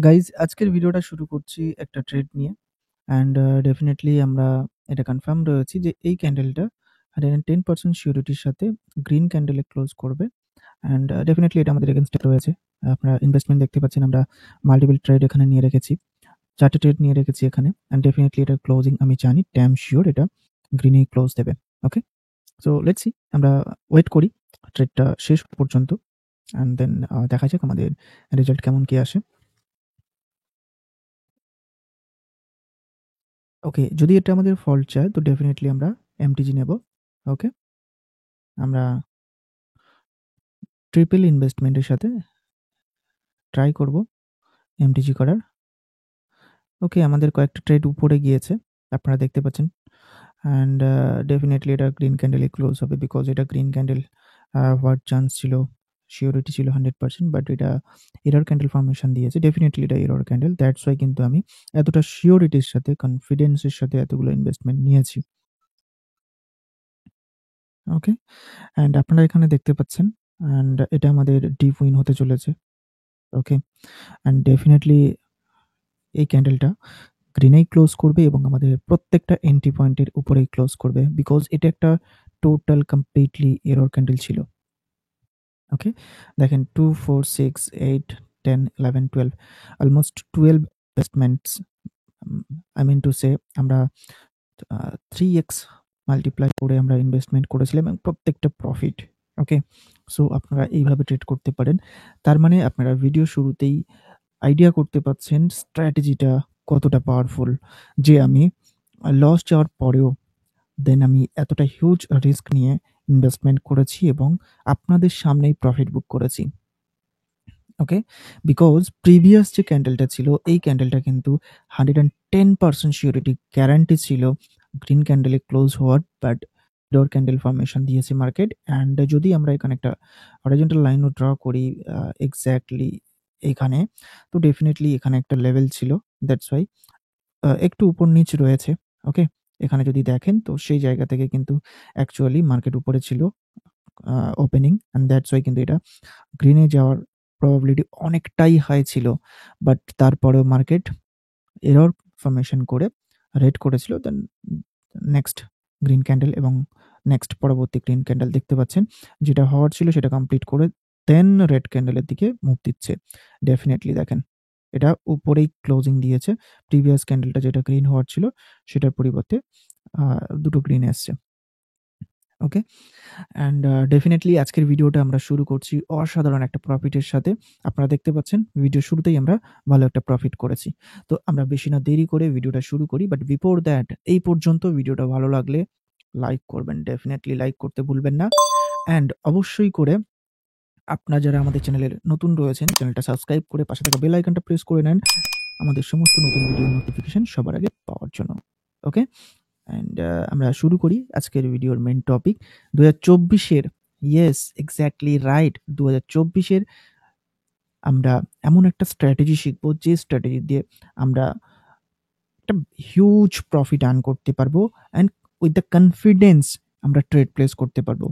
Guys আজকের ভিডিওটা শুরু করছি একটা ট্রেড নিয়ে অ্যান্ড ডেফিনেটলি আমরা এটা কনফার্ম রয়েছি যে এই ক্যান্ডেলটা 110% সিওরিটির সাথে গ্রিন ক্যান্ডেলে ক্লোজ করবে অ্যান্ড ডেফিনেটলি এটা আমাদের এগেনস্টে রয়েছে। আপনারা ইনভেস্টমেন্ট দেখতে পাচ্ছেন, আমরা মাল্টিপল ট্রেড এখানে নিয়ে রেখেছি, 4টে ট্রেড নিয়ে রেখেছি এখানে অ্যান্ড ডেফিনেটলি এটা ক্লোজিং আমি জানি ড্যাম শিওর এটা গ্রিনেই ক্লোজ দেবে। ওকে, সো লেটস সি, আমরা ওয়েট করি ট্রেডটা শেষ পর্যন্ত অ্যান্ড দেন দেখা যাক আমাদের রেজাল্ট কেমন কি আসে। ওকে, যদি এটা আমাদের ফল্ট চায় তো ডেফিনেটলি আমরা এমটিজি নেব। ওকে, আমরা ট্রিপল ইনভেস্টমেন্টের সাথে ট্রাই করব এমটিজি করার। ওকে, আমাদের কয়েকটা ট্রেড উপরে গিয়েছে আপনারা দেখতে পাচ্ছেন অ্যান্ড ডেফিনেটলি এটা গ্রিন ক্যান্ডেলে ক্লোজ হবে বিকজ এটা গ্রিন ক্যান্ডেল হওয়ার চান্স ছিল, শিওরিটি ছিল 100%, বাট এটা এরর ক্যান্ডেল ফর্মেশন দিয়েছে। ডেফিনেটলি এটা এরর ক্যান্ডেল, দ্যাটস ওয়াই কিন্তু আমি এতটা শিওরিটির সাথে কনফিডেন্সের সাথে এতগুলো ইনভেস্টমেন্ট নিয়েছি। ওকে, অ্যান্ড আপনারা এখানে দেখতে পাচ্ছেন অ্যান্ড এটা আমাদের ডিপ উইন হতে চলেছে। ওকে, অ্যান্ড ডেফিনেটলি এই ক্যান্ডেলটা গ্রিনেই ক্লোজ করবে এবং আমাদের প্রত্যেকটা এন্ট্রি পয়েন্টের উপরেই ক্লোজ করবে বিকজ এটা একটা টোটাল কমপ্লিটলি এরর ক্যান্ডেল ছিল। ওকে, দেখেন 2 4 6 8 10 11 12 almost 12 investments, I mean to say আমরা 3x মাল্টিপ্লাই করে আমরা ইনভেস্টমেন্ট করেছিলাম এবং প্রত্যেকটা প্রফিট। ওকে, সো আপনারা এইভাবে ট্রেড করতে পারেন। তার মানে আপনারা ভিডিও শুরুতেই আইডিয়া করতে পারছেন স্ট্র্যাটেজিটা কতটা পাওয়ারফুল, যে আমি লস যাওয়ার পরেও দেন আমি এতটা হিউজ রিস্ক নিয়ে ইনভেস্টমেন্ট করেছি এবং আপনাদের সামনেই প্রফিট বুক করেছি। ওকে, বিকজ প্রিভিয়াস যে ক্যান্ডেলটা ছিল এই ক্যান্ডেলটা কিন্তু 110% সিওরিটি গ্যারান্টি ছিল গ্রিন ক্যান্ডেলে ক্লোজ হওয়ার, বাট ডোর ক্যান্ডেল ফর্মেশন দিয়েছে মার্কেট। অ্যান্ড যদি আমরা এখানে একটা হরিজন্টাল লাইনও ড্র করি এক্স্যাক্টলি এখানে, তো ডেফিনেটলি এখানে একটা লেভেল ছিল, দ্যাটস ওয়াই একটু উপর নিচ রয়েছে। ওকে, এখানে যদি দেখেন তো সেই জায়গা থেকে কিন্তু অ্যাকচুয়ালি মার্কেট উপরে ছিল ওপেনিং, অ্যান্ড দ্যাটস ওয়াই কিন্তু এটা গ্রিনে যাওয়ার প্রবাবিলিটি অনেকটাই হাই ছিল, বাট তারপরেও মার্কেট এরর ফর্মেশন করে রেড করেছিল। দেন নেক্সট গ্রিন ক্যান্ডেল এবং নেক্সট পরবর্তী গ্রিন ক্যান্ডেল দেখতে পাচ্ছেন, যেটা হওয়ার ছিল সেটা কমপ্লিট করে দেন রেড ক্যান্ডেলের দিকে মুভ দিচ্ছে। ডেফিনেটলি দেখেন এটা উপরেই ক্লোজিং দিয়েছে, প্রিভিয়াস ক্যান্ডেলটা যেটা গ্রিন হওয়ার ছিল সেটার পরিবর্তে দুটো গ্রিন এসছে। ওকে, অ্যান্ড ডেফিনেটলি আজকের ভিডিওটা আমরা শুরু করছি অসাধারণ একটা প্রফিটের সাথে। আপনারা দেখতে পাচ্ছেন ভিডিও শুরুতেই আমরা ভালো একটা প্রফিট করেছি। তো আমরা বেশি না দেরি করে ভিডিওটা শুরু করি, বাট বিফোর দ্যাট এই পর্যন্ত ভিডিওটা ভালো লাগলে লাইক করবেন, ডেফিনেটলি লাইক করতে ভুলবেন না। অ্যান্ড অবশ্যই করে আপনারা যারা আমাদের চ্যানেলের নতুন রয়েছেন চ্যানেলটা সাবস্ক্রাইব করে পাশে থাকা বেল আইকনটা প্রেস করে নেন আমাদের সমস্ত নতুন ভিডিও নোটিফিকেশন সবার আগে পাওয়ার জন্য। ওকে, অ্যান্ড আমরা শুরু করি আজকের ভিডিওর মেন টপিক 2024-এর। ইয়েস, এক্স্যাক্টলি রাইট, 2024-এর আমরা এমন একটা স্ট্র্যাটেজি শিখবো যে স্ট্র্যাটেজি দিয়ে আমরা একটা হিউজ প্রফিট আর্ন করতে পারবো অ্যান্ড উইথ দ্য কনফিডেন্স আমরা ট্রেড প্লেস করতে পারবো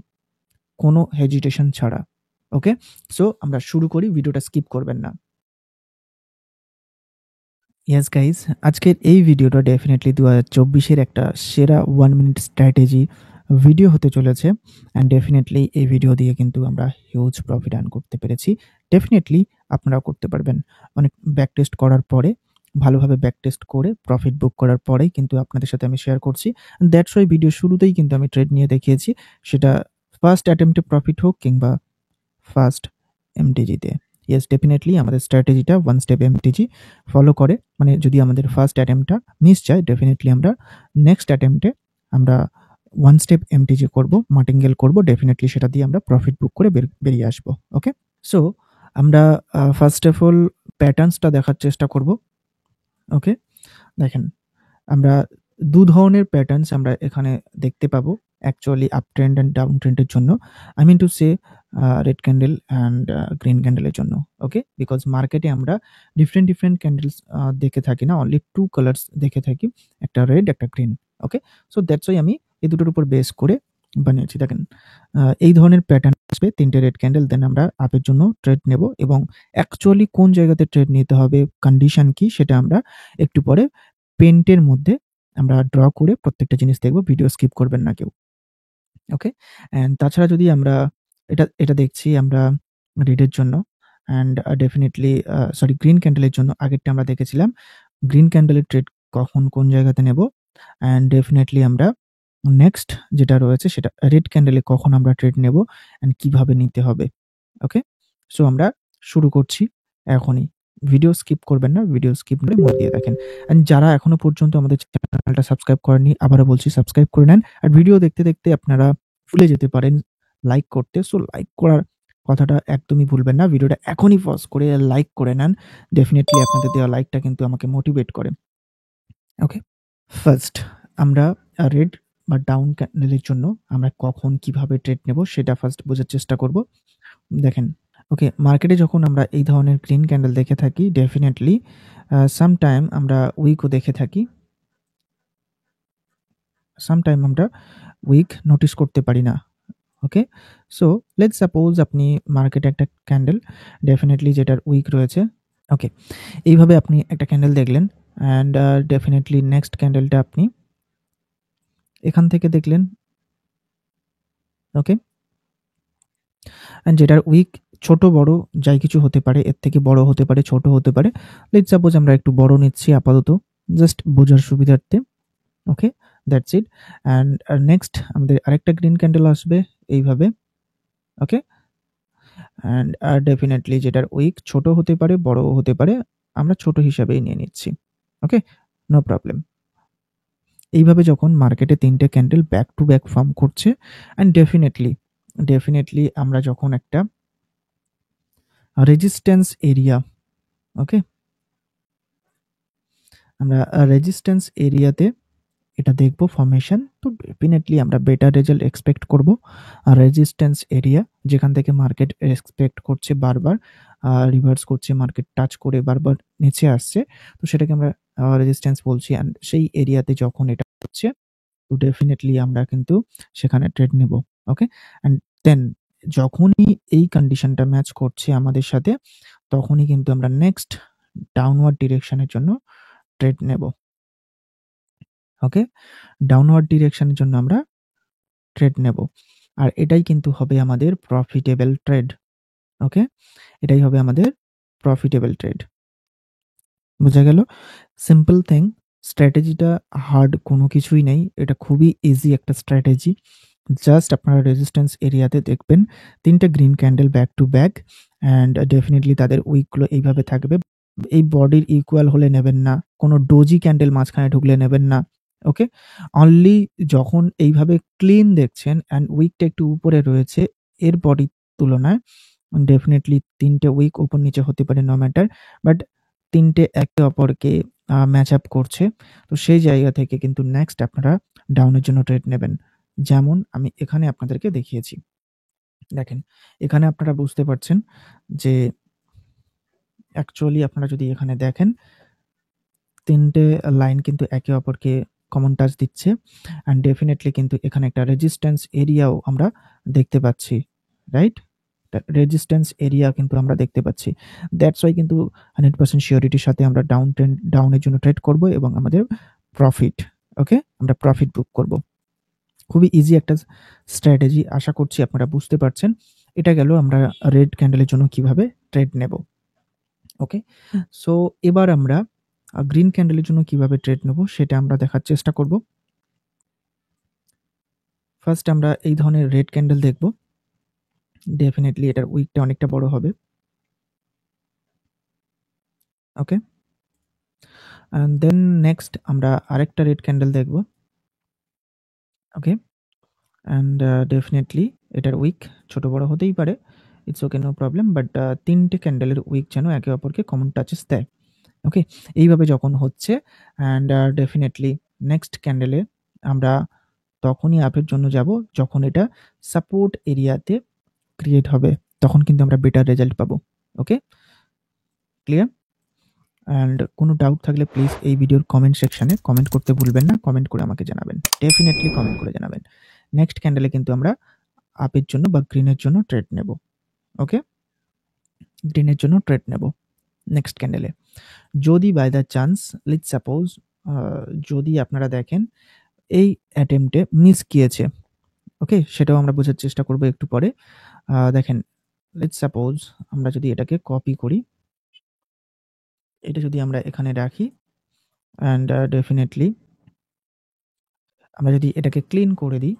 কোনো হেজিটেশন ছাড়া। ওকে, সো আমরা শুরু করি, ভিডিওটা স্কিপ করবেন না। ইয়েস গাইজ, আজকের এই ভিডিওটা ডেফিনেটলি 2024-এর একটা সেরা 1 মিনিট স্ট্র্যাটেজি ভিডিও হতে চলেছে অ্যান্ড ডেফিনেটলি এই ভিডিও দিয়ে কিন্তু আমরা হিউজ প্রফিট আর্ন করতে পেরেছি। ডেফিনেটলি আপনারাও করতে পারবেন অনেক ব্যাক টেস্ট করার পরে, ভালোভাবে ব্যাক টেস্ট করে প্রফিট বুক করার পরেই কিন্তু আপনাদের সাথে আমি শেয়ার করছি। দ্যাটস ওয়াই ভিডিও শুরুতেই কিন্তু আমি ট্রেড নিয়ে দেখিয়েছি, সেটা ফার্স্ট অ্যাটেম্পটে প্রফিট হোক কিংবা ফার্স্ট এমটিজিতে। ইয়েস, ডেফিনেটলি আমাদের স্ট্র্যাটেজিটা ওয়ান স্টেপ এমটিজি ফলো করে, মানে যদি আমাদের ফার্স্ট অ্যাটেম্পটা মিস যায় ডেফিনেটলি আমরা নেক্সট অ্যাটেম্পটে আমরা ওয়ান স্টেপ এমটিজি করব, মার্টিঙ্গেল করব, ডেফিনেটলি সেটা দিয়ে আমরা প্রফিট বুক করে বেরিয়ে আসবো। ওকে, সো আমরা ফার্স্ট অফ অল প্যাটার্নসটা দেখার চেষ্টা করব। ওকে, দেখেন আমরা দু ধরনের প্যাটার্নস আমরা এখানে দেখতে পাবো actually up trend and down ট্রেন্ডের জন্য, I mean to say red candle and green ক্যান্ডেলের জন্য। ওকে, বিকজ মার্কেটে আমরা ডিফারেন্ট ডিফারেন্ট ক্যান্ডেলস দেখে থাকি না, অনলি টু কালার্স দেখে থাকি, একটা রেড একটা green. Okay, so that's why আমি এই দুটোর উপর বেস করে বানিয়েছি। দেখেন এই ধরনের প্যাটার্ন আসবে ৩ টে রেড ক্যান্ডেল দেন আমরা আপের জন্য ট্রেড নেব এবং অ্যাকচুয়ালি কোন জায়গাতে ট্রেড নিতে হবে, কন্ডিশন কি সেটা আমরা একটু পরে পেন্টের মধ্যে আমরা ড্র করে প্রত্যেকটা জিনিস দেখব। ভিডিও স্কিপ করবেন না কেউ। ওকে? অ্যান্ড তাছাড়া যদি আমরা এটা দেখছি আমরা রেডের জন্য অ্যান্ড ডেফিনিটলি সরি গ্রিন ক্যান্ডেলের জন্য আগেরটা আমরা দেখেছিলাম। গ্রিন ক্যান্ডেলের ট্রেড কখন কোন জায়গাতে নেব অ্যান্ড ডেফিনিটলি আমরা নেক্সট যেটা রয়েছে সেটা রেড ক্যান্ডেলে কখন আমরা ট্রেড নেব অ্যান্ড কিভাবে নিতে হবে। ওকে? সো আমরা শুরু করছি এখনই। ভিডিও স্কিপ করবেন না। ভিডিও স্কিপ করে মন দিয়ে দেখেন। অ্যান্ড যারা এখনো পর্যন্ত আমাদের চ্যানেলটা সাবস্ক্রাইব করেননি আবারও বলছি সাবস্ক্রাইব করে নেন। আর ভিডিও দেখতে, দেখতে আপনারা ভুলে যেতে পারেন লাইক করতে। সো লাইক করার কথাটা একদমই ভুলবেন না। ভিডিওটা এখনই পজ করে লাইক করে নেন। ডেফিনিটলি আপনাদের দেওয়া লাইকটা কিন্তু আমাকে মোটিভেট করে। ওকে? ফার্স্ট আমরা রেড বা ডাউন ক্যান্ডেলের জন্য আমরা কখন কিভাবে ট্রেড নেব সেটা ফার্স্ট বোঝার চেষ্টা করব। দেখেন, ওকে মার্কেটে যখন আমরা এই ধরনের গ্রিন ক্যান্ডেল দেখে থাকি ডেফিনিটলি সামটাইম আমরা উইকও দেখে থাকি। সামটাইম আমরা উইক নোটিস করতে পারি না। ওকে? সো লেটস সাপোজ আপনি মার্কেটে একটা ক্যান্ডেল ডেফিনিটলি যেটার উইক রয়েছে। ওকে, এইভাবে আপনি একটা ক্যান্ডেল দেখলেন অ্যান্ড ডেফিনিটলি নেক্সট ক্যান্ডেলটা আপনি এখান থেকে দেখলেন। ওকে? অ্যান্ড যেটার উইক ছোট বড় যাই কিছু হতে পারে, এর থেকে বড় হতে পারে, ছোট হতে পারে। লেটস সাপোজ আমরা একটু বড় নিচ্ছি আপাতত জাস্ট বোঝার সুবিধার্থে। Okay? That's it. And next আমাদের আরেকটা গ্রিন ক্যান্ডেল আসবে এইভাবে। ওকে? অ্যান্ড ডেফিনিটলি যেটার উইক ছোট হতে পারে, বড়ও হতে পারে। আমরা ছোট হিসাবেই নিয়ে নিচ্ছি। ওকে? No problem. এইভাবে যখন মার্কেটে ৩ টে candle back to back form করছে অ্যান্ড ডেফিনিটলি আমরা যখন একটা রেজিস্ট্যান্স এরিয়া, ওকে? আমরা রেজিস্ট্যান্স এরিয়াতে এটা দেখব ফর্মেশন। তো ডেফিনিটলি আমরা বেটার রেজাল্ট এক্সপেক্ট করব। আর রেজিস্ট্যান্স এরিয়া যেখান থেকে মার্কেট এক্সপেক্ট করছে বারবার রিভার্স করছে, মার্কেট টাচ করে বারবার নিচে আসছে। তো সেটাকে আমরা রেজিস্ট্যান্স বলছি অ্যান্ড সেই এরিয়াতে যখন এটা হচ্ছে তো ডেফিনিটলি আমরা কিন্তু সেখানে ট্রেড নেব। ওকে? অ্যান্ড দেন যখনই এই কন্ডিশনটা ম্যাচ করছে আমাদের সাথে তখনই কিন্তু আমরা নেক্সট ডাউনওয়ার্ড ডিরেকশনের জন্য ট্রেড নেব। ওকে? ডাউনওয়ার্ড ডিরেকশনের জন্য আমরা ট্রেড নেব। আর এটাই কিন্তু হবে আমাদের প্রফিটেবল ট্রেড। ওকে? এটাই হবে আমাদের প্রফিটেবল ট্রেড। বোঝা গেল? সিম্পল থিং, স্ট্র্যাটেজিটা হার্ড কোনো কিছুই নেই। এটা খুবই ইজি একটা স্ট্র্যাটেজি। জাস্ট আপনারা রেজিস্ট্যান্স এরিয়াতে দেখবেন ৩ টে green candle back to back and definitely তাদের উইকগুলো এইভাবে থাকবে। এই বডির ইকুয়াল হলে নেবেন না। কোনো ডোজি ক্যান্ডেল মাঝখানে ঢুকলে নেবেন না। ওকে? অনলি যখন এইভাবে ক্লিন দেখছেন অ্যান্ড উইকটা একটু উপরে রয়েছে এর বডির তুলনায় ডেফিনিটলি ৩ টে উইক উপর নিচে হতে পারে নো ম্যাটার। বাট ৩ টে একে অপরকে ম্যাচ আপ করছে। তো সেই জায়গা থেকে কিন্তু নেক্সট আপনারা ডাউনের জন্য ট্রেড নেবেন। যেমন আমি এখানে আপনাদেরকে দেখিয়েছি। দেখেন, এখানে আপনারা বুঝতে পারছেন যে অ্যাকচুয়ালি আপনারা যদি এখানে দেখেন ৩ টে লাইন কিন্তু একে অপরকে কমন টাচ দিচ্ছে অ্যান্ড ডেফিনিটলি কিন্তু এখানে একটা রেজিস্ট্যান্স এরিয়াও আমরা দেখতে পাচ্ছি। রাইট? রেজিস্ট্যান্স এরিয়া কিন্তু আমরা দেখতে পাচ্ছি। দ্যাটস ওয়াই কিন্তু 100% সিওরিটির সাথে আমরা ডাউনের জন্য ট্রেড করব এবং আমাদের প্রফিট, ওকে? আমরা প্রফিট বুক করব। খুবই ইজি একটা স্ট্র্যাটেজি। আশা করছি আপনারা বুঝতে পারছেন। এটা গেল আমরা রেড ক্যান্ডেলের জন্য কিভাবে ট্রেড নেব। ওকে? সো এবার আমরা গ্রিন ক্যান্ডেলের জন্য কিভাবে ট্রেড নেব সেটা আমরা দেখার চেষ্টা করব। ফার্স্ট আমরা এই ধরনের রেড ক্যান্ডেল দেখব। ডেফিনিটলি এটার উইকটা অনেকটা বড় হবে। ওকে? অ্যান্ড দেন নেক্সট আমরা আরেকটা রেড ক্যান্ডেল দেখব। ওকে? অ্যান্ড ডেফিনিটলি এটার উইক ছোট বড় হতেই পারে। It's okay, no problem. But ৩ টে ক্যান্ডেলের উইক যেন একে অপরকে কমন টাচেস দেয়। ওকে? এইভাবে যখন হচ্ছে অ্যান্ড ডেফিনিটলি নেক্সট ক্যান্ডেলে আমরা তখনই আপের জন্য যাব যখন এটা সাপোর্ট এরিয়াতে ক্রিয়েট হবে। তখন কিন্তু আমরা বেটার রেজাল্ট পাবো। ওকে? ক্লিয়ার? অ্যান্ড কোনো ডাউট থাকলে প্লিজ এই ভিডিওর কমেন্ট সেকশনে কমেন্ট করতে ভুলবেন না। কমেন্ট করে আমাকে জানাবেন। ডেফিনিটলি কমেন্ট করে জানাবেন। নেক্সট ক্যান্ডেলে কিন্তু আমরা আপের জন্য বা গ্রিনের জন্য ট্রেড নেব। ওকে? গ্রিনের জন্য ট্রেড নেব নেক্সট ক্যান্ডেলে। যদি by the chance let's suppose যদি আপনারা দেখেন এই অ্যাটেম্পটে মিস গিয়েছে, ওকে? সেটাও আমরা বোঝার চেষ্টা করব একটু পরে। দেখেন লেটস সাপোজ আমরা যদি এটাকে কপি করি, এটা যদি আমরা এখানে রাখি অ্যান্ড ডেফিনেটলি আমরা যদি এটাকে ক্লিন করে দিই,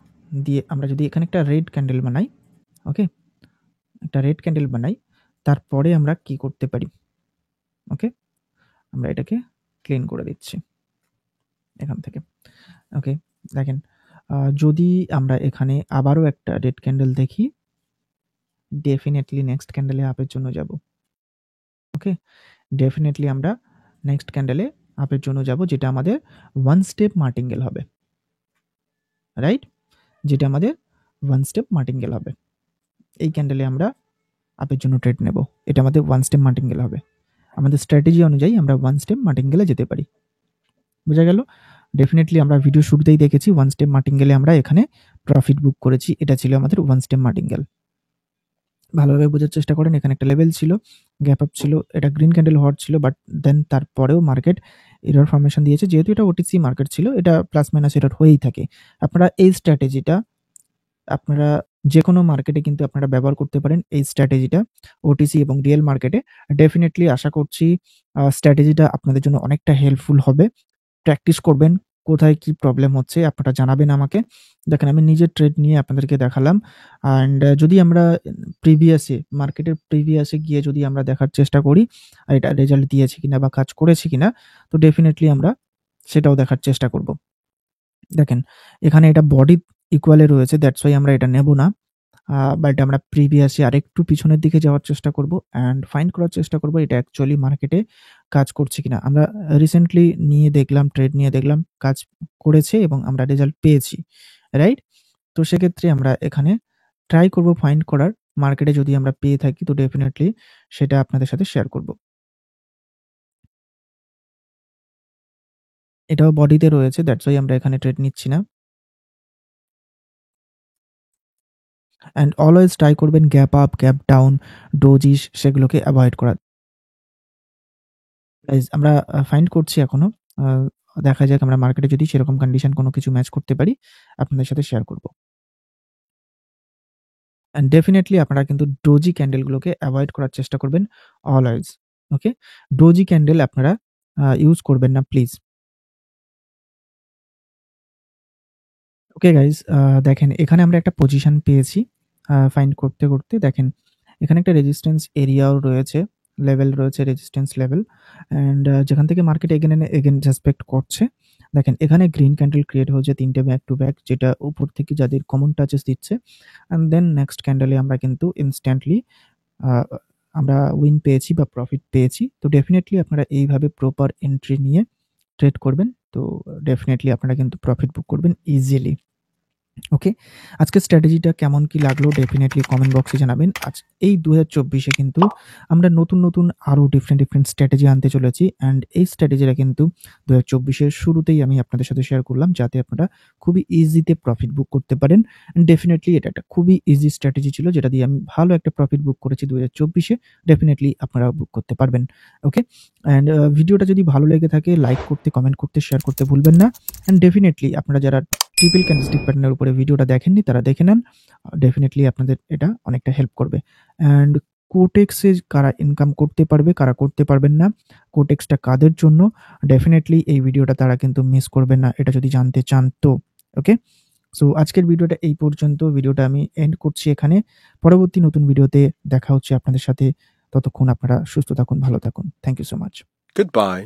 দিয়ে আমরা যদি এখানে একটা রেড ক্যান্ডেল বানাই, ওকে? একটা রেড ক্যান্ডেল বানাই, তারপরে আমরা কি করতে পারি? ওকে? আমরা এটাকে ক্লিন করে দিচ্ছি এখান থেকে। ওকে? দেখেন যদি আমরা এখানে আবারও একটা রেড ক্যান্ডেল দেখি, ডেফিনেটলি নেক্সট ক্যান্ডেলে আপের জন্য যাব। ওকে? ডেফিনেটলি আমরা নেক্সট ক্যান্ডেলে আপের জন্য যাব, যেটা আমাদের ওয়ান স্টেপ মার্টিঙ্গেল হবে, রাইট? যেটা আমাদের ওয়ান স্টেপ মার্টিঙ্গেল হবে। এই ক্যান্ডেলে আমরা আপের জন্য ট্রেড নেব। এটা আমাদের ওয়ান স্টেপ মার্টিঙ্গেল হবে। আমাদের স্ট্র্যাটেজি অনুযায়ী আমরা ওয়ান স্টেপ মার্টিঙ্গেলে যেতে পারি। বোঝা গেল? ডেফিনেটলি আমরা ভিডিও শুরুতেই দেখেছি ওয়ান স্টেপ মার্টিঙ্গেলে আমরা এখানে প্রফিট বুক করেছি। এটা ছিল আমাদের ওয়ান স্টেপ মার্টিঙ্গেল। ভালোভাবে বোঝার চেষ্টা করেন। এখানে একটা লেভেল ছিল, গ্যাপ আপ ছিল, এটা গ্রিন ক্যান্ডেল হওয়ার ছিল, বাট দেন তারপরেও মার্কেট এরর ফরমেশন দিয়েছে। যেহেতু এটা ওটিসি মার্কেট ছিল, এটা প্লাস মাইনাস এরর হয়েই থাকে। আপনারা এই স্ট্র্যাটেজিটা আপনারা যেকোনো মার্কেটে কিন্তু আপনারা ব্যবহার করতে পারেন এই স্ট্র্যাটেজিটা, ওটিসি এবং রিয়েল মার্কেটে। ডেফিনেটলি আশা করছি স্ট্র্যাটেজিটা আপনাদের জন্য অনেকটা হেল্পফুল হবে। প্র্যাকটিস করবেন, কোথায় কি প্রবলেম হচ্ছে আপনারা জানাবেন আমাকে। দেখেন আমি নিজের ট্রেড নিয়ে আপনাদেরকে দেখালাম। অ্যান্ড যদি আমরা মার্কেটের প্রিভিয়াসে গিয়ে যদি আমরা দেখার চেষ্টা করি এটা রেজাল্ট দিয়েছে কিনা বা কাজ করেছে কিনা, তো ডেফিনেটলি আমরা সেটাও দেখার চেষ্টা করব। দেখেন এখানে এটা বডি ইকুয়ালে রয়েছে, দ্যাটস ওয়াই আমরা এটা নেব না। বাট আমরা প্রিভিয়াসে আরেকটু পিছনের দিকে যাওয়ার চেষ্টা করব অ্যান্ড ফাইন্ড করার চেষ্টা করব এটা অ্যাকচুয়ালি মার্কেটে কাজ করছে কিনা। আমরা রিসেন্টলি নিয়ে দেখলাম, ট্রেড নিয়ে দেখলাম কাজ করেছে এবং আমরা রেজাল্ট পেয়েছি, রাইট? তো সেক্ষেত্রে আমরা এখানে ট্রাই করব ফাইন্ড করার। মার্কেটে যদি আমরা পেয়ে থাকি তো ডেফিনেটলি সেটা আপনাদের সাথে শেয়ার করব। এটাও বডিতে রয়েছে, দ্যাটস ওয়াই আমরা এখানে ট্রেড নিচ্ছি না। অ্যান্ড অলওয়েজ ট্রাই করবেন গ্যাপ আপ, গ্যাপ ডাউন, ডোজিস সেগুলোকে অ্যাভয়েড করার। গাইজ আমরা ফাইন্ড করছি এখনো। আ দেখা যাক আমরা মার্কেটে যদি সেরকম কন্ডিশন কোনো কিছু ম্যাচ করতে পারি, আপনাদের সাথে শেয়ার করব। অ্যান্ড ডেফিনিটলি আপনারা কিন্তু ডোজি ক্যান্ডেলগুলোকে এভয়েড করার চেষ্টা করবেন অলওয়েজ। ওকে? ডোজি ক্যান্ডেল আপনারা ইউজ করবেন না প্লিজ। ওকে গাইজ দেখেন এখানে আমরা একটা পজিশন পেয়েছি ফাইন্ড করতে দেখেন এখানে একটা রেজিস্ট্যান্স এরিয়াও রয়েছে, লেভেল রয়েছে, রেজিস্ট্যান্স লেভেল অ্যান্ড যেখান থেকে মার্কেট এগেন সাসপেক্ট করছে। দেখেন এখানে গ্রিন ক্যান্ডেল ক্রিয়েট হয়েছে ৩ টে ব্যাক টু ব্যাক, যেটা উপর থেকে যাদের কমন টাচেস দিচ্ছে অ্যান্ড দেন নেক্সট ক্যান্ডেলে আমরা কিন্তু ইনস্ট্যান্টলি আ আমরা উইন পেয়েছি বা প্রফিট পেয়েছি। তো ডেফিনিটলি আপনারা এইভাবে প্রপার এন্ট্রি নিয়ে ট্রেড করবেন। তো ডেফিনিটলি আপনারা কিন্তু প্রফিট বুক করবেন ইজিলি। ওকে? আজকের স্ট্র্যাটেজিটা কেমন কি লাগলো ডেফিনিটলি কমেন্ট বক্সে জানাবেন। এই ২০২৪ এ কিন্তু আমরা নতুন আরো ডিফারেন্ট স্ট্র্যাটেজি আনতে চলেছি অ্যান্ড এই স্ট্র্যাটেজিটা কিন্তু ২০২৪ এর শুরুতেই আমি আপনাদের সাথে শেয়ার করলাম, যাতে আপনারা খুবই ইজিতে প্রফিট বুক করতে পারেন। ডেফিনিটলি এটা একটা খুবই ইজি স্ট্র্যাটেজি ছিল, যেটা দিয়ে আমি ভালো একটা প্রফিট বুক করেছি ২০২৪ এ। ডেফিনিটলি আপনারাও বুক করতে পারবেন। ওকে? অ্যান্ড ভিডিওটা যদি ভালো লেগে থাকে লাইক করতে, কমেন্ট করতে, শেয়ার করতে ভুলবেন না। অ্যান্ড ডেফিনিটলি আপনারা যারা ট্রিপল ক্যান্ডেলস্টিক প্যাটার্নের উপরে ভিডিওটা দেখেননি তারা দেখে নেন। ডেফিনিটলি আপনাদের এটা অনেকটা হেল্প করবে। অ্যান্ড কোটেক্সে কারা ইনকাম করতে পারবে, কারা করতে পারবেন না, কোটেক্সটা কাদের জন্য, ডেফিনিটলি এই ভিডিওটা তারা কিন্তু মিস করবেন না, এটা যদি জানতে চান তো। ওকে? সো আজকের ভিডিওটা এই পর্যন্ত। ভিডিওটা আমি এন্ড করছি এখানে। পরবর্তী নতুন ভিডিওতে দেখা হচ্ছে আপনাদের সাথে। ততক্ষণ আপনারা সুস্থ থাকুন, ভালো থাকুন। Thank you so much. Goodbye.